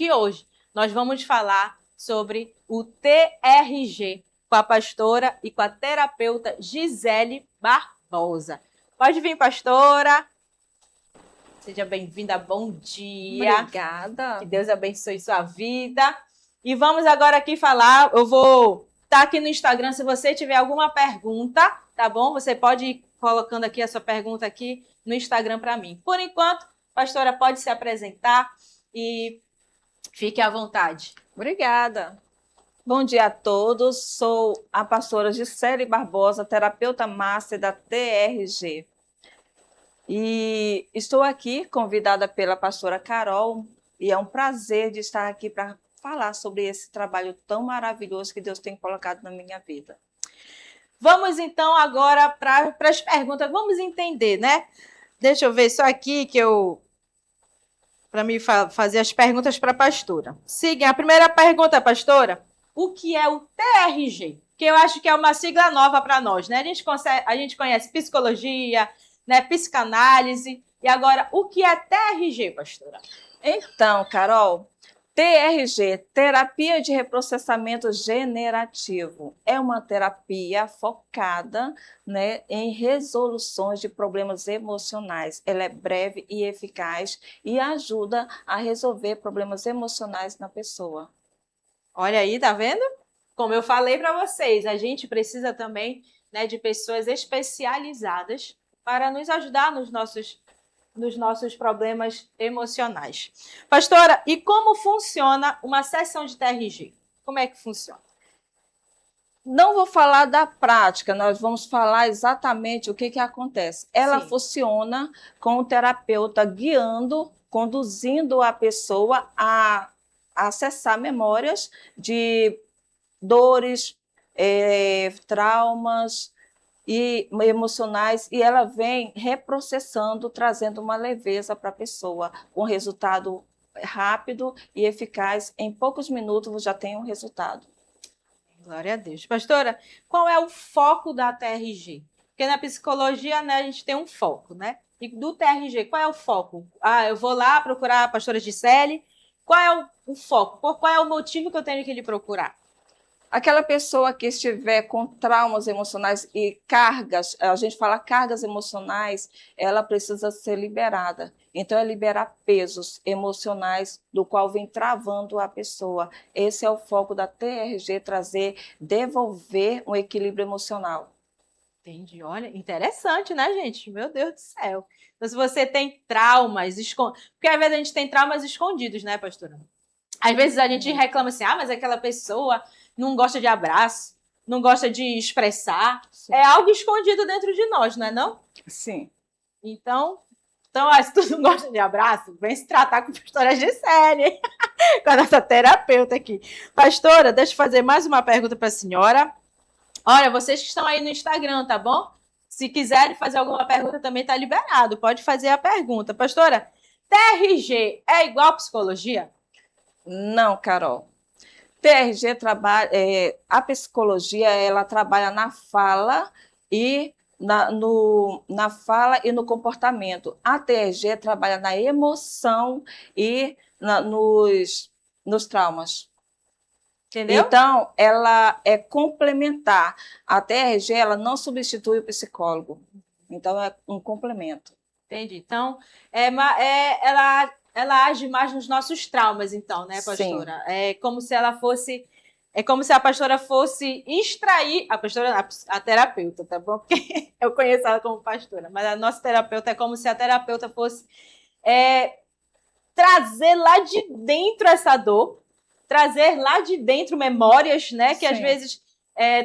que hoje nós vamos falar sobre o TRG com a pastora e com a terapeuta Gisele Barbosa. Pode vir, pastora. Seja bem-vinda, bom dia. Obrigada. Que Deus abençoe sua vida. E vamos agora aqui falar, eu vou estar aqui no Instagram, se você tiver alguma pergunta, tá bom? Você pode ir colocando aqui a sua pergunta aqui no Instagram para mim. Por enquanto, pastora, pode se apresentar e fique à vontade. Obrigada. Bom dia a todos. Sou a pastora Gisele Barbosa, terapeuta master da TRG. E estou aqui convidada pela pastora Carol e é um prazer de estar aqui para falar sobre esse trabalho tão maravilhoso que Deus tem colocado na minha vida. Vamos então agora para as perguntas. Vamos entender, né? Deixa eu ver isso aqui para mim fazer as perguntas para a pastora. Siga a primeira pergunta, pastora. O que é o TRG? Que eu acho que é uma sigla nova para nós, né? A gente conhece psicologia, né, psicanálise. E agora, o que é TRG, pastora? Então, Carol, TRG, Terapia de Reprocessamento Generativo, é uma terapia focada, né, em resoluções de problemas emocionais. Ela é breve e eficaz e ajuda a resolver problemas emocionais na pessoa. Olha aí, tá vendo? Como eu falei para vocês, a gente precisa também, né, de pessoas especializadas para nos ajudar nos nossos problemas emocionais. Pastora, e como funciona uma sessão de TRG? Como é que funciona? Não vou falar da prática, nós vamos falar exatamente o que acontece. Ela Sim. funciona com o terapeuta guiando, conduzindo a pessoa a acessar memórias de dores, traumas e emocionais, e ela vem reprocessando, trazendo uma leveza para a pessoa, um resultado rápido e eficaz. Em poucos minutos já tem um resultado. Glória a Deus. Pastora, qual é o foco da TRG? Porque na psicologia, né, a gente tem um foco, né? E do TRG, qual é o foco? Ah, eu vou lá procurar a pastora Gisele. Qual é o foco? Qual é o motivo que eu tenho que lhe procurar? Aquela pessoa que estiver com traumas emocionais e cargas, a gente fala cargas emocionais, ela precisa ser liberada. Então, é liberar pesos emocionais do qual vem travando a pessoa. Esse é o foco da TRG, devolver um equilíbrio emocional. Entendi. Olha, interessante, né, gente? Meu Deus do céu. Então, se você tem traumas, porque às vezes a gente tem traumas escondidos, né, pastora? Às vezes a gente reclama assim, mas aquela pessoa não gosta de abraço, não gosta de expressar. Sim. É algo escondido dentro de nós, não é não? Sim. Então se tu não gosta de abraço, vem se tratar com a pastora Gisele, com a nossa terapeuta aqui. Pastora, deixa eu fazer mais uma pergunta para a senhora. Olha, vocês que estão aí no Instagram, tá bom? Se quiserem fazer alguma pergunta, também tá liberado. Pode fazer a pergunta. Pastora, TRG é igual a psicologia? Não, Carol. TRG trabalha, a psicologia ela trabalha na fala e na fala e no comportamento. A TRG trabalha na emoção e nos traumas. Entendeu? Então, ela é complementar. A TRG ela não substitui o psicólogo. Então, é um complemento. Entendi. Então, ela age mais nos nossos traumas, então, né, pastora? Sim. É como se a pastora fosse extrair, a terapeuta, tá bom? Porque eu conheço ela como pastora, mas a nossa terapeuta é como se a terapeuta fosse trazer lá de dentro essa dor, trazer lá de dentro memórias, né? Que Sim. Às vezes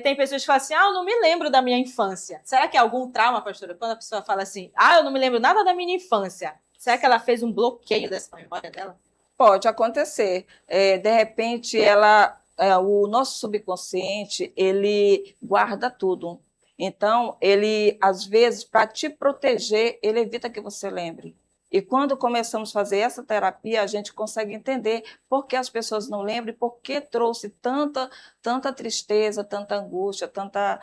tem pessoas que falam assim, eu não me lembro da minha infância. Será que é algum trauma, pastora? Quando a pessoa fala assim, eu não me lembro nada da minha infância. Será que ela fez um bloqueio dessa memória dela? Pode acontecer. De repente, o nosso subconsciente, ele guarda tudo. Então, ele, às vezes, para te proteger, ele evita que você lembre. E quando começamos a fazer essa terapia, a gente consegue entender por que as pessoas não lembram e por que trouxe tanta tristeza, tanta angústia, fala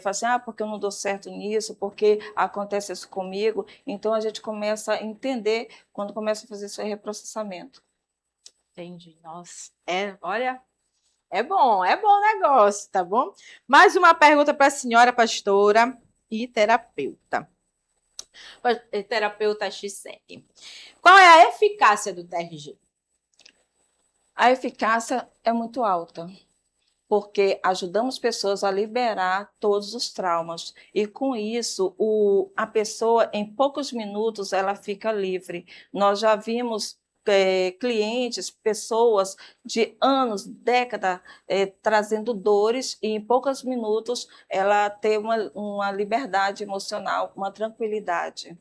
assim, porque eu não dou certo nisso, porque acontece isso comigo. Então, a gente começa a entender quando começa a fazer esse reprocessamento. Entendi. Nossa, olha, é bom negócio, tá bom? Mais uma pergunta para a senhora pastora e terapeuta. Terapeuta XM. Qual é a eficácia do TRG? A eficácia é muito alta, porque ajudamos pessoas a liberar todos os traumas. E com isso, a pessoa, em poucos minutos, ela fica livre. Nós já vimos clientes, pessoas de anos, décadas, trazendo dores, e em poucos minutos ela tem uma liberdade emocional, uma tranquilidade.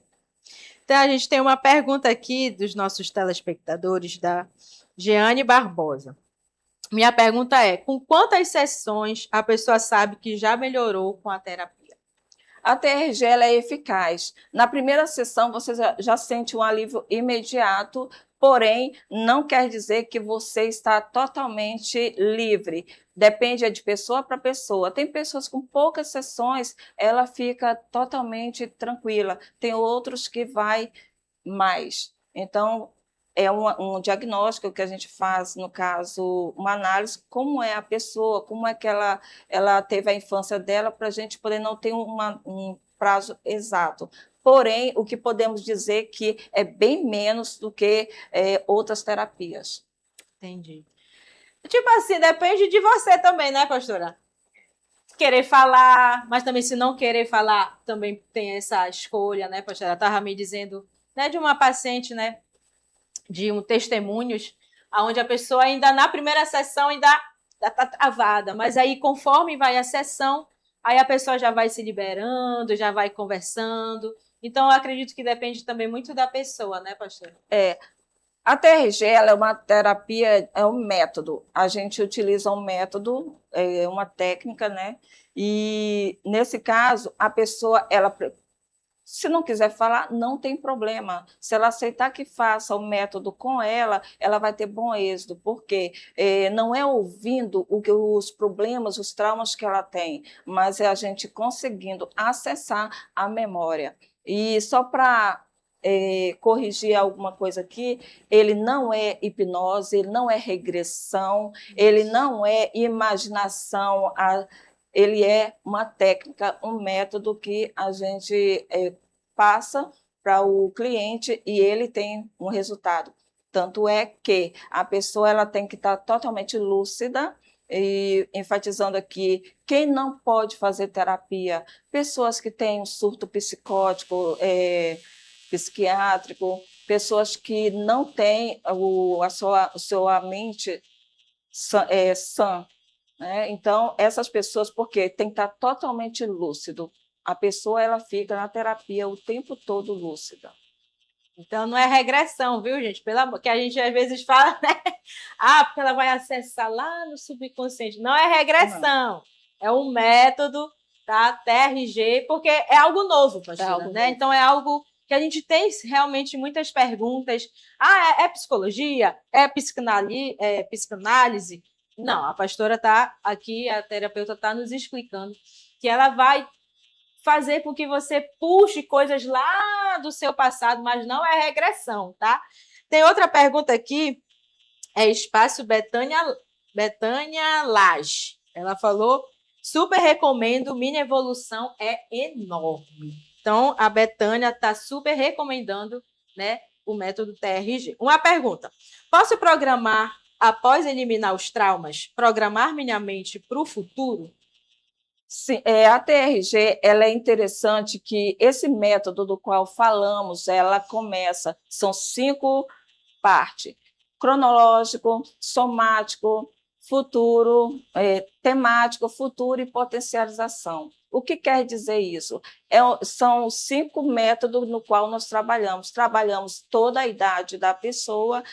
Então, a gente tem uma pergunta aqui dos nossos telespectadores, da Jeane Barbosa. Minha pergunta é: com quantas sessões a pessoa sabe que já melhorou com a terapia? A TRG ela é eficaz. Na primeira sessão, você já sente um alívio imediato, porém, não quer dizer que você está totalmente livre. Depende de pessoa para pessoa. Tem pessoas com poucas sessões, ela fica totalmente tranquila. Tem outros que vai mais. Então, é um diagnóstico que a gente faz, no caso, uma análise, como é a pessoa, como é que ela teve a infância dela, para a gente poder não ter um prazo exato. Porém, o que podemos dizer que é bem menos do que outras terapias. Entendi. Tipo assim, depende de você também, né, pastora? Querer falar, mas também se não querer falar, também tem essa escolha, né, pastora? Estava me dizendo, né, de uma paciente, né, de testemunhos, onde a pessoa ainda na primeira sessão ainda está travada, mas aí conforme vai a sessão, aí a pessoa já vai se liberando, já vai conversando. Então, eu acredito que depende também muito da pessoa, né, pastor? A TRG ela é uma terapia, é um método. A gente utiliza um método, uma técnica, né? E, nesse caso, a pessoa, se não quiser falar, não tem problema. Se ela aceitar que faça o método com ela, ela vai ter bom êxito, porque não é ouvindo os problemas, os traumas que ela tem, mas é a gente conseguindo acessar a memória. E só para corrigir alguma coisa aqui, ele não é hipnose, ele não é regressão, ele não é imaginação, ele é uma técnica, um método que a gente passa para o cliente e ele tem um resultado. Tanto é que a pessoa ela tem que estar totalmente lúcida, e enfatizando aqui, quem não pode fazer terapia? Pessoas que têm um surto psicótico, psiquiátrico, pessoas que não têm a sua mente sã, né? Então, essas pessoas, porque tem que estar totalmente lúcido. A pessoa ela fica na terapia o tempo todo lúcida. Então não é regressão, viu, gente? Pelo amor, que a gente às vezes fala, né? Ah, porque ela vai acessar lá no subconsciente. Não é regressão, é um método, tá? TRG, porque é algo novo, pastora, né? Então é algo que a gente tem realmente muitas perguntas. Ah, é psicologia? É psicanálise? Não, a pastora está aqui, a terapeuta está nos explicando que ela vai fazer com que você puxe coisas lá do seu passado, mas não é regressão, tá? Tem outra pergunta aqui, é Espaço Betânia Lage. Ela falou, super recomendo, minha evolução é enorme. Então, a Betânia está super recomendando, né, o método TRG. Uma pergunta, posso programar, após eliminar os traumas, programar minha mente para o futuro? Sim, a TRG ela é interessante que esse método do qual falamos, ela começa, são 5 partes: cronológico, somático, futuro, temático, futuro e potencialização. O que quer dizer isso? São 5 métodos no qual nós trabalhamos. Trabalhamos toda a idade da pessoa,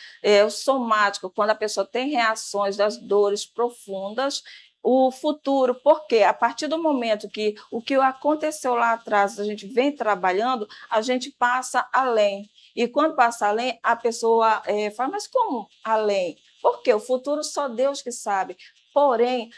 o somático, quando a pessoa tem reações das dores profundas, o futuro, porque a partir do momento que o que aconteceu lá atrás a gente vem trabalhando, a gente passa além. E quando passa além, a pessoa fala, mas como além? Porque o futuro só Deus que sabe. Porém,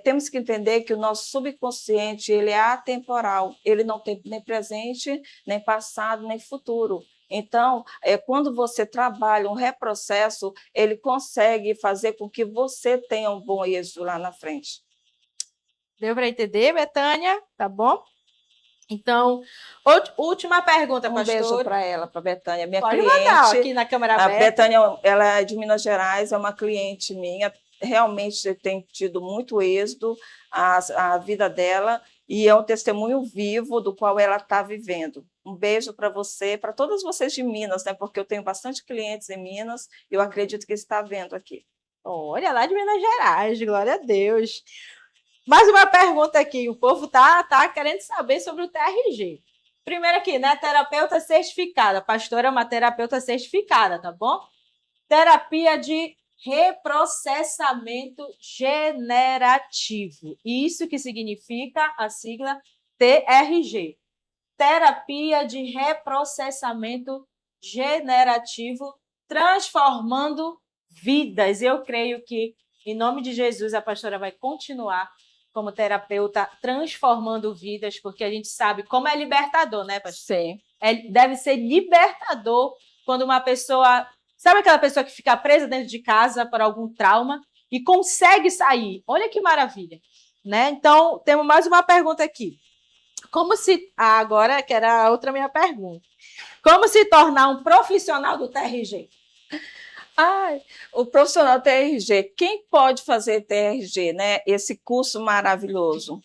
temos que entender que o nosso subconsciente ele é atemporal, ele não tem nem presente, nem passado, nem futuro. Então, quando você trabalha um reprocesso, ele consegue fazer com que você tenha um bom êxito lá na frente. Deu para entender, Betânia? Tá bom? Então, última pergunta, Um beijo pastor. para ela, para a Betânia, minha Pode cliente. mandar aqui na câmera A aberta. Betânia, ela é de Minas Gerais, é uma cliente minha, realmente tem tido muito êxito a vida dela, e é um testemunho vivo do qual ela está vivendo. Um beijo para você, para todas vocês de Minas, né? Porque eu tenho bastante clientes em Minas, e eu acredito que está vendo aqui. Olha, lá de Minas Gerais, glória a Deus. Mais uma pergunta aqui, o povo tá querendo saber sobre o TRG. Primeiro aqui, né, terapeuta certificada. Pastora é uma terapeuta certificada, tá bom? Terapia de reprocessamento generativo. Isso que significa a sigla TRG. Terapia de reprocessamento generativo, transformando vidas. Eu creio que, em nome de Jesus, a pastora vai continuar como terapeuta transformando vidas, porque a gente sabe como é libertador, né, pastor? Sim. Deve ser libertador quando uma pessoa... Sabe aquela pessoa que fica presa dentro de casa por algum trauma e consegue sair? Olha que maravilha, né? Então, temos mais uma pergunta aqui. Como se... agora, que era a outra minha pergunta. Como se tornar um profissional do TRG? O profissional TRG, quem pode fazer TRG, né? Esse curso maravilhoso?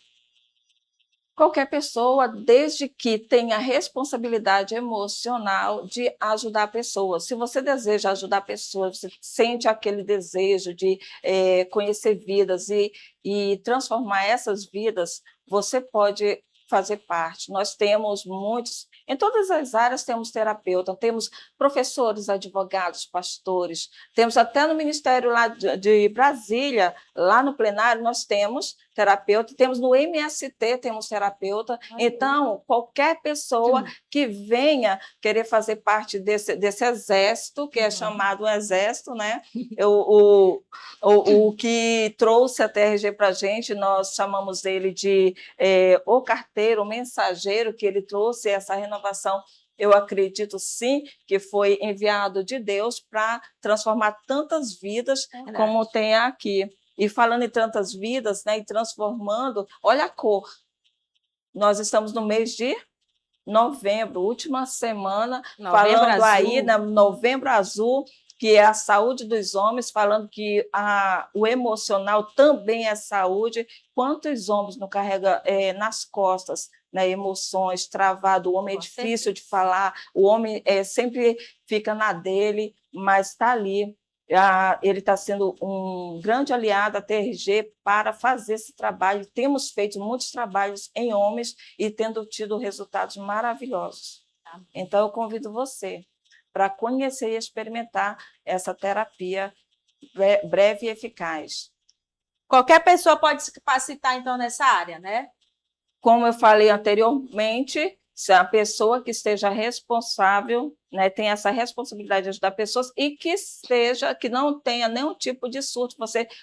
Qualquer pessoa, desde que tenha responsabilidade emocional de ajudar pessoas. Se você deseja ajudar pessoas, você sente aquele desejo de conhecer vidas e transformar essas vidas, você pode fazer parte. Nós temos muitos, em todas as áreas temos terapeuta, temos professores, advogados, pastores, temos até no Ministério lá de Brasília, lá no plenário, nós temos terapeuta, temos no MST, temos terapeuta. Então, qualquer pessoa que venha querer fazer parte desse exército, que é chamado um exército, né? O que trouxe a TRG para a gente, nós chamamos ele de o carteiro, o mensageiro, que ele trouxe essa renovação. Eu acredito, sim, que foi enviado de Deus para transformar tantas vidas como tem aqui. E falando em tantas vidas, né, e transformando, olha a cor. Nós estamos no mês de novembro, última semana, falando aí, né, Novembro Azul, que é a saúde dos homens, falando que o emocional também é saúde. Quantos homens não carregam nas costas, né, emoções, travado? O homem é difícil de falar, o homem sempre fica na dele, mas está ali. Ele está sendo um grande aliado, a TRG, para fazer esse trabalho. Temos feito muitos trabalhos em homens e tendo tido resultados maravilhosos. Então, eu convido você para conhecer e experimentar essa terapia breve e eficaz. Qualquer pessoa pode se capacitar, então, nessa área, né? Como eu falei anteriormente, se a pessoa que esteja responsável, né, tem essa responsabilidade de ajudar pessoas e que não tenha nenhum tipo de surto.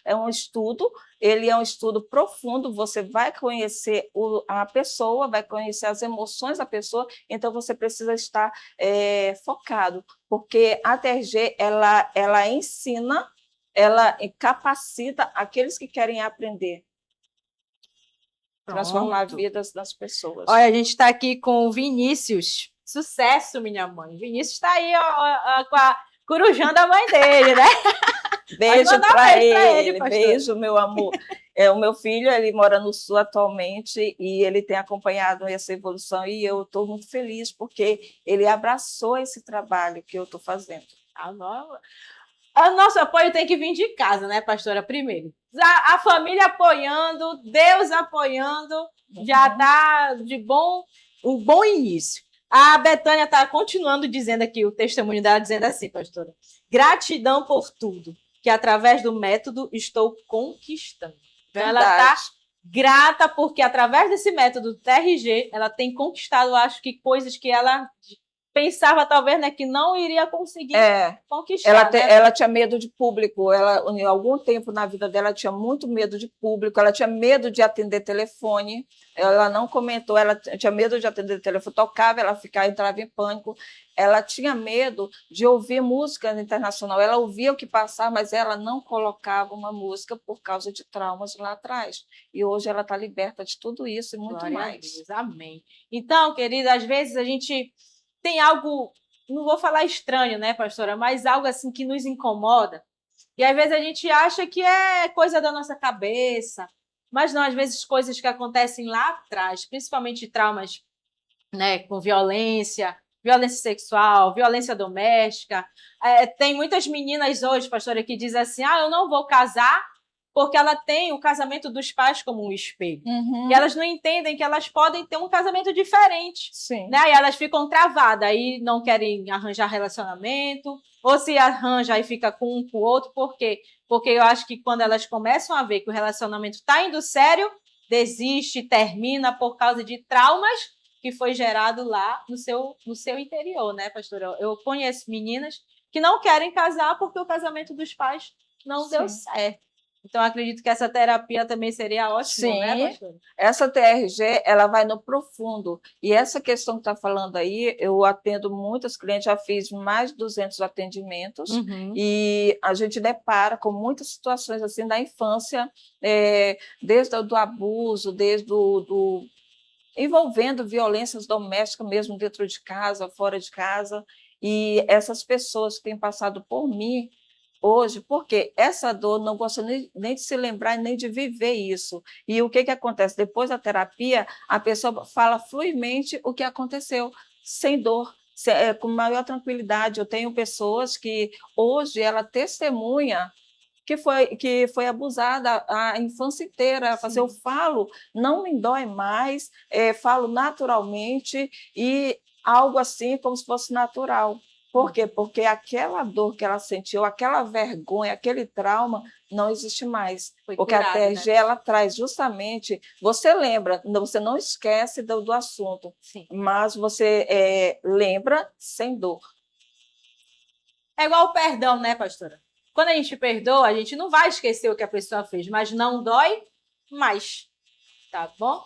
É um estudo, ele é um estudo profundo, você vai conhecer a pessoa, vai conhecer as emoções da pessoa, então você precisa estar focado, porque a TRG, ela ensina, ela capacita aqueles que querem aprender. Transformar vidas das pessoas. Olha, a gente está aqui com o Vinícius. Sucesso, minha mãe. Vinícius está aí com a corujão da mãe dele, né? Beijo para ele, beijo, meu amor. O meu filho, ele mora no Sul atualmente e ele tem acompanhado essa evolução e eu estou muito feliz porque ele abraçou esse trabalho que eu estou fazendo. O nosso apoio tem que vir de casa, né, pastora? Primeiro. A família apoiando, Deus apoiando, já está um bom início. A Betânia está continuando dizendo aqui, o testemunho dela dizendo assim, pastora: gratidão por tudo, que através do método estou conquistando. Então, ela está grata porque através desse método TRG, ela tem conquistado, acho que, coisas que ela pensava talvez, né, que não iria conseguir conquistar. Ela tinha medo de público. Ela, em algum tempo na vida dela, tinha muito medo de público. Ela tinha medo de atender telefone. Ela não comentou. Ela tinha medo de atender telefone. Tocava, ela ficava, entrava em pânico. Ela tinha medo de ouvir música internacional. Ela ouvia o que passava, mas ela não colocava uma música por causa de traumas lá atrás. E hoje ela está liberta de tudo isso e muito Glória a mais. Deus. Amém. Então, querida, às vezes a gente tem algo, não vou falar estranho, né, pastora, mas algo assim que nos incomoda. E às vezes a gente acha que é coisa da nossa cabeça, mas não, às vezes coisas que acontecem lá atrás, principalmente traumas, né, com violência, violência sexual, violência doméstica. Tem muitas meninas hoje, pastora, que dizem assim: eu não vou casar porque ela tem o casamento dos pais como um espelho. E elas não entendem que elas podem ter um casamento diferente. Sim. Né? E elas ficam travadas, aí não querem arranjar relacionamento, ou se arranja e fica com um com o outro. Por quê? Porque eu acho que quando elas começam a ver que o relacionamento está indo sério, desiste, termina por causa de traumas que foi gerado lá no seu interior, né, pastora? Eu conheço meninas que não querem casar porque o casamento dos pais não deu certo. Então, acredito que essa terapia também seria ótima, né, pastora? Essa TRG, ela vai no profundo. E essa questão que está falando aí, eu atendo muitas clientes, já fiz mais de 200 atendimentos, e a gente depara com muitas situações assim da infância, desde o abuso, desde envolvendo violências domésticas mesmo dentro de casa, fora de casa. E essas pessoas que têm passado por mim, hoje, porque essa dor não gosta nem de se lembrar, nem de viver isso. E o que acontece? Depois da terapia, a pessoa fala fluidamente o que aconteceu, sem dor, com maior tranquilidade. Eu tenho pessoas que hoje ela testemunha que foi abusada a infância inteira. Ela fala assim, eu falo, não me dói mais, falo naturalmente e algo assim como se fosse natural. Por quê? Porque aquela dor que ela sentiu, aquela vergonha, aquele trauma, não existe mais. Porque a TRG, né? Ela traz justamente... Você lembra, você não esquece do assunto, mas você lembra sem dor. É igual o perdão, né, pastora? Quando a gente perdoa, a gente não vai esquecer o que a pessoa fez, mas não dói mais, tá bom?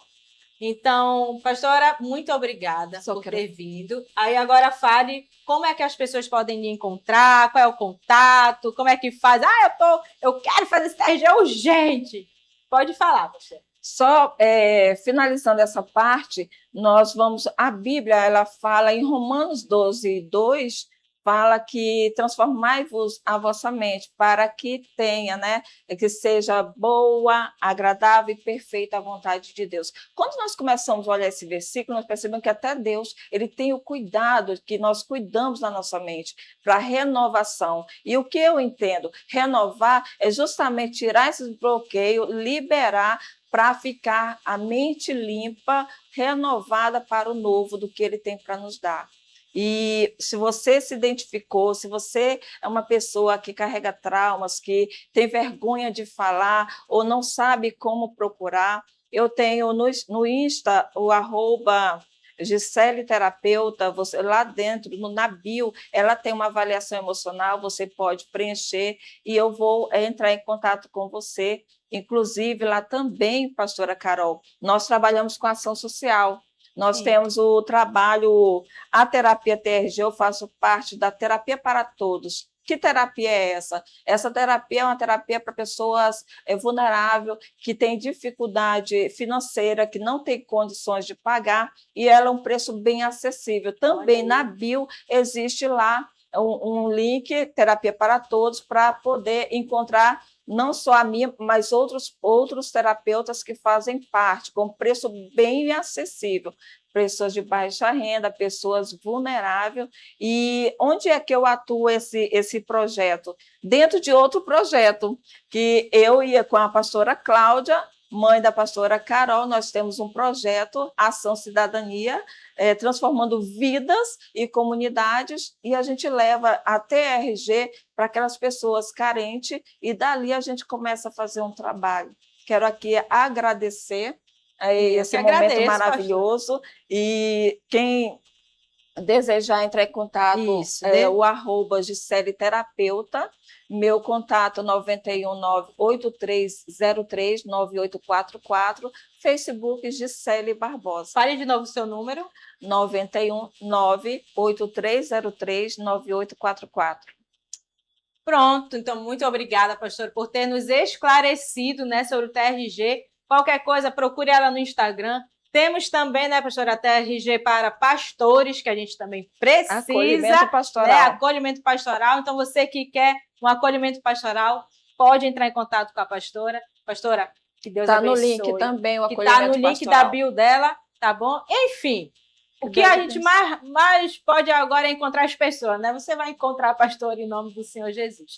Então, pastora, muito obrigada por ter vindo. Aí agora fale como é que as pessoas podem lhe encontrar, qual é o contato, como é que faz. Eu quero fazer esse TRG urgente. Pode falar, pastora. Só finalizando essa parte, a Bíblia ela fala em Romanos 12:2, fala que transformai-vos a vossa mente para que tenha, né, que seja boa, agradável e perfeita a vontade de Deus. Quando nós começamos a olhar esse versículo, nós percebemos que até Deus ele tem o cuidado que nós cuidamos da nossa mente para renovação. E o que eu entendo? Renovar é justamente tirar esses bloqueios, liberar para ficar a mente limpa, renovada para o novo do que ele tem para nos dar. E se você se identificou, se você é uma pessoa que carrega traumas, que tem vergonha de falar ou não sabe como procurar, eu tenho no Insta o @Gisele Terapeuta, você, lá dentro, na bio, ela tem uma avaliação emocional, você pode preencher e eu vou entrar em contato com você. Inclusive, lá também, pastora Carol, nós trabalhamos com ação social. Nós temos o trabalho, a terapia TRG, eu faço parte da Terapia para Todos. Que terapia é essa? Essa terapia é uma terapia para pessoas vulneráveis, que têm dificuldade financeira, que não têm condições de pagar, e ela é um preço bem acessível. Também na bio existe lá um link, Terapia para Todos, para poder encontrar não só a minha, mas outros terapeutas que fazem parte, com preço bem acessível. Pessoas de baixa renda, pessoas vulneráveis. E onde é que eu atuo esse projeto? Dentro de outro projeto, que eu ia com a pastora Cláudia, mãe da pastora Carol, nós temos um projeto, Ação Cidadania, transformando vidas e comunidades, e a gente leva a TRG para aquelas pessoas carentes, e dali a gente começa a fazer um trabalho. Quero aqui agradecer esse momento maravilhoso, pastor. E quem desejar entrar em contato, Isso, o arroba Gisele Terapeuta, meu contato 91983039844, Facebook Gisele Barbosa. Fale de novo o seu número. 91983039844. Pronto, então muito obrigada, pastora, por ter nos esclarecido, né, sobre o TRG. Qualquer coisa, procure ela no Instagram. Temos também, né, pastora, a TRG para pastores, que a gente também precisa. Acolhimento pastoral. Né, acolhimento pastoral. Então, você que quer um acolhimento pastoral, pode entrar em contato com a pastora. Pastora, que Deus abençoe. Está no link também o acolhimento pastoral. Está no link pastoral. da bio dela, tá bom? Enfim, o que a gente mais pode agora é encontrar as pessoas, né? Você vai encontrar a pastora em nome do Senhor Jesus.